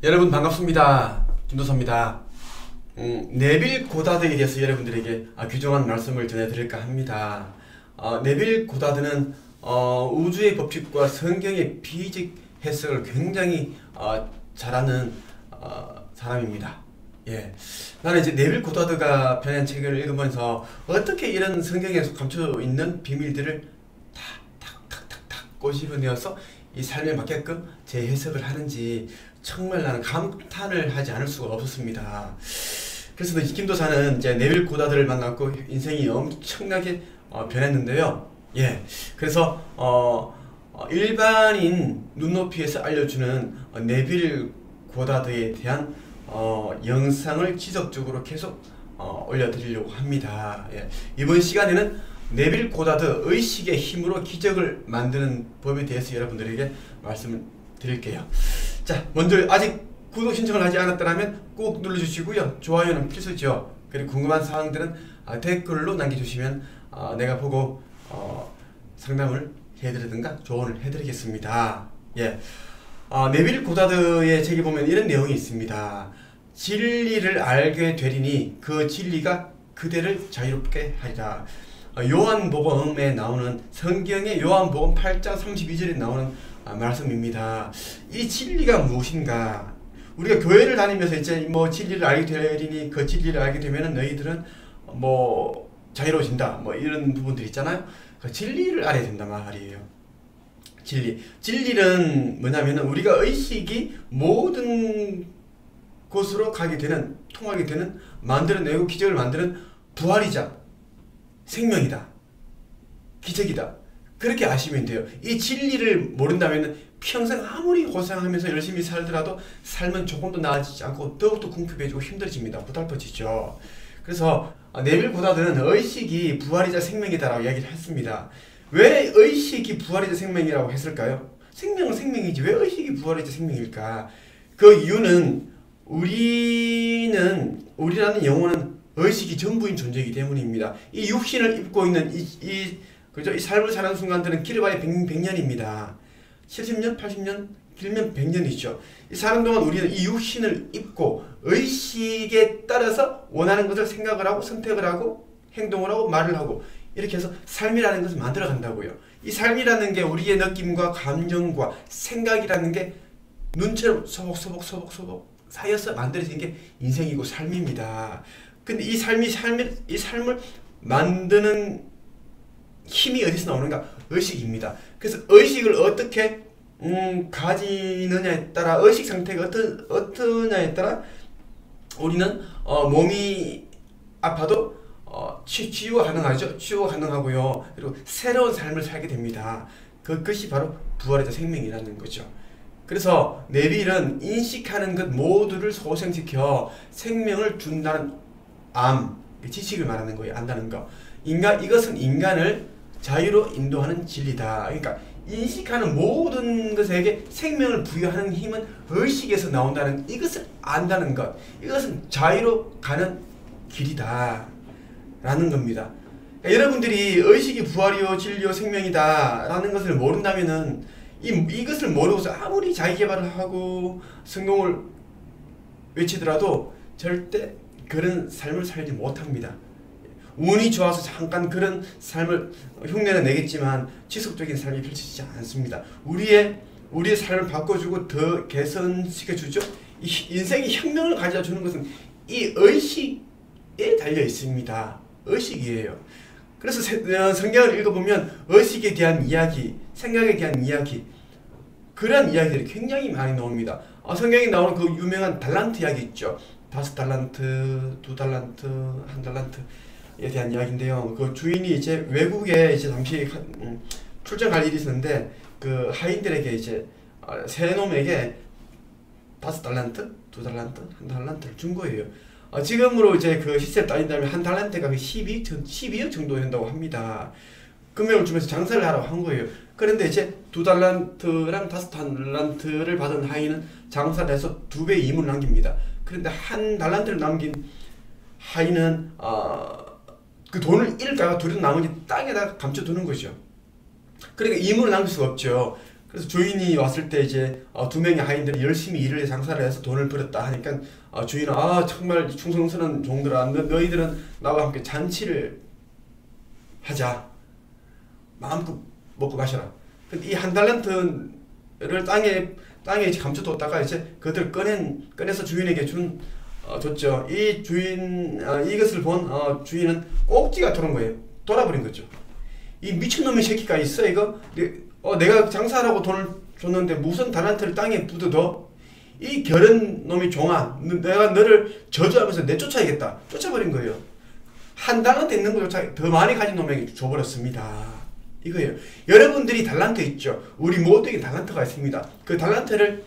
여러분 반갑습니다. 김도서입니다. 네빌 고다드에 대해서 여러분들에게 귀중한 말씀을 전해드릴까 합니다. 네빌 고다드는 우주의 법칙과 성경의 비직 해석을 굉장히 잘하는 사람입니다. 예, 나는 이제 네빌 고다드가 펴낸 책을 읽으면서 어떻게 이런 성경에서 감춰 있는 비밀들을 탁탁탁탁탁 꼬집어내어서 이 삶에 맞게끔 재해석을 하는지 정말 나는 감탄을 하지 않을 수가 없었습니다. 그래서 김도사는 이제 네빌 고다드를 만났고 인생이 엄청나게 변했는데요. 예, 그래서 일반인 눈높이에서 알려주는 네빌 고다드에 대한 영상을 지속적으로 계속 올려드리려고 합니다. 예, 이번 시간에는 네빌 고다드 의식의 힘으로 기적을 만드는 법에 대해서 여러분들에게 말씀을 드릴게요. 자, 먼저 아직 구독 신청을 하지 않았다면 꼭 눌러주시고요. 좋아요는 필수죠. 그리고 궁금한 사항들은 댓글로 남겨주시면 내가 보고 상담을 해드리든가 조언을 해드리겠습니다. 예, 네빌 고다드의 책에 보면 이런 내용이 있습니다. 진리를 알게 되리니 그 진리가 그대를 자유롭게 하리라. 요한복음에 나오는 성경의 요한복음 8장 32절에 나오는 말씀입니다. 이 진리가 무엇인가? 우리가 교회를 다니면서 이제 뭐 진리를 알게 되리니 그 진리를 알게 되면은 너희들은 뭐 자유로워진다 뭐 이런 부분들이 있잖아요. 그 진리를 알아야 된단 말이에요. 진리는 뭐냐면은 우리가 의식이 모든 곳으로 가게 되는, 통하게 되는, 만들어내고 기적을 만드는 부활이자 생명이다, 기적이다, 그렇게 아시면 돼요. 이 진리를 모른다면 평생 아무리 고생하면서 열심히 살더라도 삶은 조금도 나아지지 않고 더욱더 궁핍해지고 힘들어집니다. 고달퍼지죠. 그래서 네빌 고다드는 의식이 부활이자 생명이다라고 이야기를 했습니다. 왜 의식이 부활이자 생명이라고 했을까요? 생명은 생명이지 왜 의식이 부활이자 생명일까? 그 이유는 우리라는 영혼은 의식이 전부인 존재이기 때문입니다. 이 육신을 입고 있는 그죠? 이 삶을 사는 순간들은 길어봐야 100년입니다. 70년, 80년, 길면 100년이죠. 이 사는 동안 우리는 이 육신을 입고 의식에 따라서 원하는 것을 생각을 하고 선택을 하고 행동을 하고 말을 하고 이렇게 해서 삶이라는 것을 만들어 간다고요. 이 삶이라는 게 우리의 느낌과 감정과 생각이라는 게 눈처럼 소복소복 쌓여서 만들어진 게 인생이고 삶입니다. 근데 이 삶을 만드는 힘이 어디서 나오는가? 의식입니다. 그래서 의식을 어떻게 가지느냐에 따라, 의식 상태가 어떠냐에 따라 우리는 몸이 아파도 치유가 가능하죠. 치유가 가능하고요. 그리고 새로운 삶을 살게 됩니다. 그것이 바로 부활이자 생명이라는 거죠. 그래서 네빌은 인식하는 것 모두를 소생시켜 생명을 준다는 지식을 말하는 거예요. 안다는 거. 이것은 인간을 자유로 인도하는 진리다. 그러니까 인식하는 모든 것에게 생명을 부여하는 힘은 의식에서 나온다는, 이것을 안다는 것. 이것은 자유로 가는 길이다 라는 겁니다. 그러니까 여러분들이 의식이 부활이요 진리요 생명이다 라는 것을 모른다면은 이것을 모르고서 아무리 자기계발을 하고 성공을 외치더라도 절대 그런 삶을 살지 못합니다. 운이 좋아서 잠깐 그런 삶을 흉내는 내겠지만 지속적인 삶이 펼쳐지지 않습니다. 우리의 삶을 바꿔주고 더 개선시켜주죠. 인생의 혁명을 가져다 주는 것은 이 의식에 달려 있습니다. 의식이에요. 그래서 성경을 읽어보면 의식에 대한 이야기, 생각에 대한 이야기, 그런 이야기들이 굉장히 많이 나옵니다. 성경에 나오는 그 유명한 달란트 이야기 있죠. 5달란트, 2달란트, 1달란트에 대한 이야기인데요. 그 주인이 이제 외국에 이제 당시 출장 갈 일이 있었는데 그 하인들에게 이제 세 놈에게 5달란트, 2달란트, 1달란트를 준 거예요. 지금으로 이제 그 시세를 따진다면 한 달란트가 12억 정도 된다고 합니다. 금액을 주면서 장사를 하라고 한 거예요. 그런데 이제 2달란트랑 5달란트를 받은 하인은 장사를 해서 2배의 이문을 남깁니다. 그런데 1달란트를 남긴 하인은 그 돈을 잃을까봐 둘이서 나머지 땅에다가 감춰두는 거죠. 그러니까 이문을 남길 수가 없죠. 그래서 주인이 왔을 때 이제 두 명의 하인들이 열심히 일을 장사를 해서 돈을 벌었다 하니까 주인은 정말 충성스러운 종들아, 너희들은 나와 함께 잔치를 하자. 마음껏 먹고 마셔라. 근데 이 한 달란트를 땅에 감춰뒀다가 이제 그들 꺼내서 주인에게 줬죠. 이 주인 이것을 본 주인은 꼭지가 돌은 거예요. 돌아버린 거죠. 이 미친놈의 새끼가 있어 이거? 내가 장사하라고 돈을 줬는데 무슨 달란트를 땅에 묻어둬? 이 게으른 놈이 종아, 내가 너를 저주하면서 내쫓아야겠다. 쫓아버린 거예요. 한 달란트 있는 것조차 더 많이 가진 놈에게 줘버렸습니다. 이거예요. 여러분들이 달란트 있죠. 우리 모두에게 달란트가 있습니다. 그 달란트를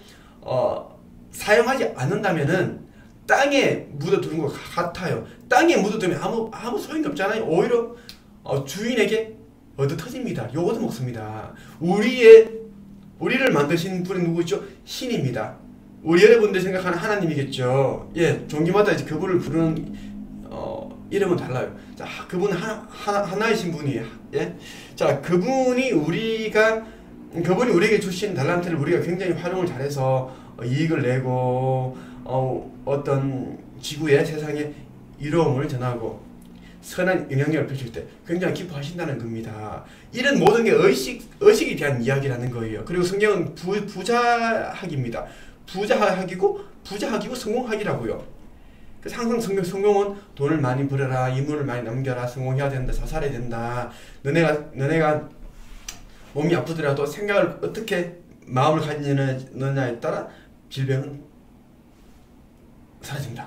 사용하지 않는다면은 땅에 묻어두는 것 같아요. 땅에 묻어두면 아무 소용이 없잖아요. 오히려 주인에게 얻어터집니다. 요거도 먹습니다. 우리를 만드신 분이 누구죠? 신입니다. 우리 여러분들 생각하는 하나님이겠죠. 예, 종교마다 이제 그분을 부르는 이름은 달라요. 자, 그분 하나이신 분이에요. 예, 자, 그분이 우리에게 주신 달란트를 우리가 굉장히 활용을 잘해서 이익을 내고 어떤 지구에 세상에 이로움을 전하고 선한 영향력을 펼칠 때 굉장히 기뻐하신다는 겁니다. 이런 모든 게 의식에 대한 이야기라는 거예요. 그리고 성경은 부자학입니다. 부자학이고 성공학이라고요. 그래서 항상 성공은 돈을 많이 벌어라, 이물을 많이 남겨라, 성공해야 된다, 자살해야 된다. 너네가 몸이 아프더라도 생각을 어떻게 마음을 가지느냐에 따라 질병은 사라진다.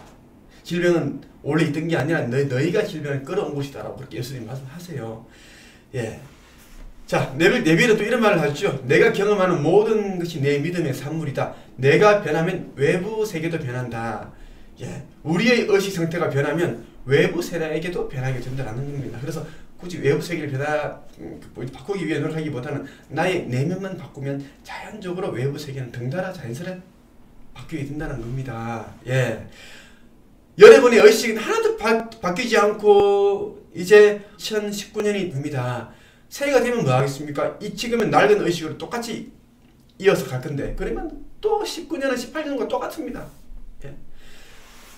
질병은 원래 있던 게 아니라 너희가 질병을 끌어온 것이다라고 그렇게 예수님 말씀하세요. 예. 자, 네빌은 또 이런 말을 하죠. 내가 경험하는 모든 것이 내 믿음의 산물이다. 내가 변하면 외부 세계도 변한다. 예. 우리의 의식 상태가 변하면 외부 세계에게도 변하게 된다는 겁니다. 그래서 굳이 외부 세계를 바꾸기 위해 노력하기보다는 나의 내면만 바꾸면 자연적으로 외부 세계는 덩달아 자연스레 바뀌게 된다는 겁니다. 예. 여러분의 의식은 하나도 바뀌지 않고 이제 2019년이 됩니다. 새해가 되면 뭐 하겠습니까? 지금은 낡은 의식으로 똑같이 이어서 갈 건데 그러면 또 19년은 18년과 똑같습니다. 예.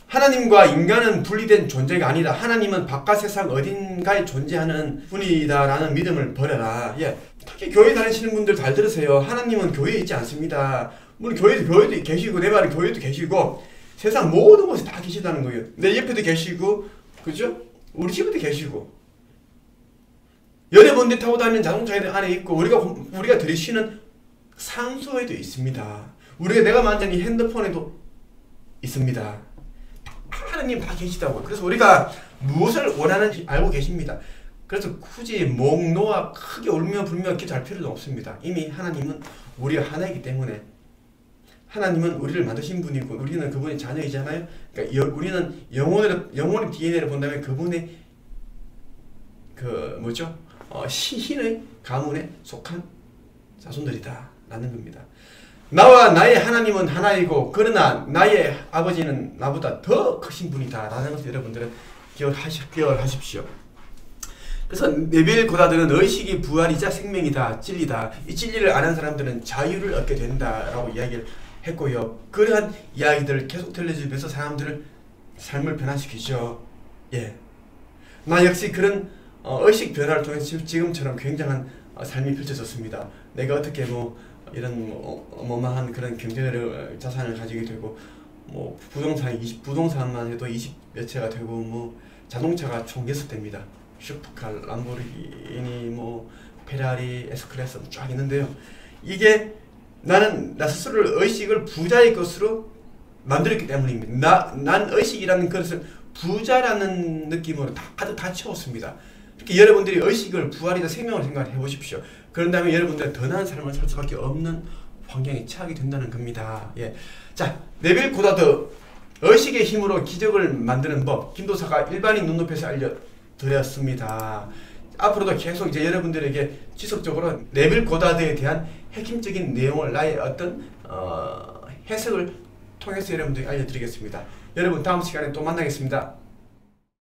하나님과 인간은 분리된 존재가 아니다. 하나님은 바깥 세상 어딘가에 존재하는 분이다라는 믿음을 버려라. 예. 특히 교회 다니시는 분들 잘 들으세요. 하나님은 교회에 있지 않습니다. 물론 교회도 계시고 내 말은 교회도 계시고 세상 모든 곳에 다 계시다는 거예요. 내 옆에도 계시고, 그죠? 우리 집에도 계시고, 여러분들이 타고 다니는 자동차 안에 있고, 우리가 들이쉬는 산소에도 있습니다. 내가 만진 이 핸드폰에도 있습니다. 하나님 다 계시다고요. 그래서 우리가 무엇을 원하는지 알고 계십니다. 그래서 굳이 목 놓아 크게 울며 불며 기도할 필요도 없습니다. 이미 하나님은 우리가 하나이기 때문에. 하나님은 우리를 만드신 분이고 우리는 그분의 자녀이잖아요. 그러니까 우리는 영혼의 DNA를 본다면 그분의 신의 가문에 속한 자손들이다 라는 겁니다. 나와 나의 하나님은 하나이고 그러나 나의 아버지는 나보다 더 크신 분이다 라는 것을 여러분들은 기억하십시오. 그래서 네빌 고다들은 의식이 부활이자 생명이다, 진리다. 이 진리를 아는 사람들은 자유를 얻게 된다라고 이야기를 했고요. 그러한 이야기들을 계속 들려주면서 사람들을 삶을 변화시키죠. 예. 나 역시 그런 의식 변화를 통해서 지금처럼 굉장한 삶이 펼쳐졌습니다. 내가 어떻게 이런 어마어마한 그런 경제를 자산을 가지게 되고 부동산만 해도 20몇 채가 되고 자동차가 총 6대입니다. 슈퍼카, 람보르기니, 페라리, 에스클래스 쫙 있는데요. 이게 나 스스로를 의식을 부자의 것으로 만들었기 때문입니다. 난 의식이라는 것을 부자라는 느낌으로 가득 다 채웠습니다. 이렇게 여러분들이 의식을 부활이다 생명을 생각해 보십시오. 그런 다음에 여러분들은 더 나은 삶을 살 수밖에 없는 환경에 처하게 된다는 겁니다. 예. 자, 네빌 고다드 의식의 힘으로 기적을 만드는 법, 김도사가 일반인 눈높이에서 알려드렸습니다. 앞으로도 계속 이제 여러분들에게 지속적으로 네빌 고다드에 대한 핵심적인 내용을 나의 어떤 해석을 통해서 여러분들에게 알려드리겠습니다. 여러분 다음 시간에 또 만나겠습니다.